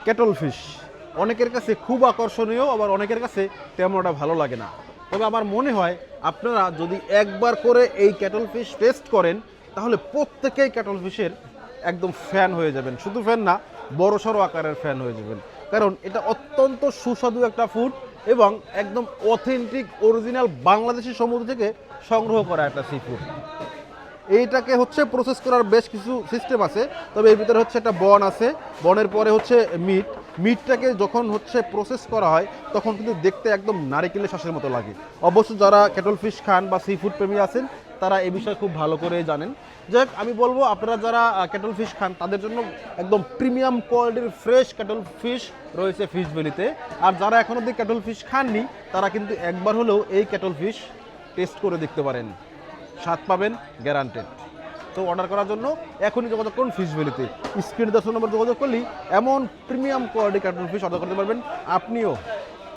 Cattle fish অনেকের কাছে খুব আকর্ষণীয়, আবার অনেকের কাছে তেমনটা ভালো লাগে না। তবে আমার মনে হয় আপনারা যদি একবার করে এই ক্যাটল ফিশ টেস্ট করেন তাহলে প্রত্যেকেই ক্যাটল ফিশের একদম ফ্যান হয়ে যাবেন। শুধু ফ্যান না, বড়সড় আকারের ফ্যান হয়ে যাবেন, কারণ এটা অত্যন্ত সুস্বাদু একটা ফুড এবং একদম অথেন্টিক অরিজিনাল বাংলাদেশি সমুদ্র থেকে সংগ্রহ করা একটা সি ফুড। এইটাকে হচ্ছে প্রসেস করার বেশ কিছু সিস্টেম আছে, তবে এর ভিতরে হচ্ছে একটা বন আছে, বনের পরে হচ্ছে মিটটাকে যখন হচ্ছে প্রসেস করা হয় তখন কিন্তু দেখতে একদম নারিকেলের শ্বাসের মতো লাগে। অবশ্য যারা ক্যাটল ফিশ খান বা সি ফুড প্রেমী আছেন তারা এই বিষয়ে খুব ভালো করে জানেন। যাই হোক, আমি বলবো আপনারা যারা ক্যাটল ফিশ খান তাদের জন্য একদম প্রিমিয়াম কোয়ালিটির ফ্রেশ ক্যাটল ফিশ রয়েছে ফিশ ভ্যালিতে। আর যারা এখন অব্দি ক্যাটল ফিশ খাননি তারা কিন্তু একবার হলেও এই ক্যাটল ফিশ টেস্ট করে দেখতে পারেন, স্বাদ পাবেন গ্যারান্টেড। তো অর্ডার করার জন্য এখনই যোগাযোগ করুন ফিশ ভ্যালিতে। স্ক্রিনে 10 নম্বর যোগাযোগ করলেই এমন premium quality cattle fish order করতে পারবেন আপনিও।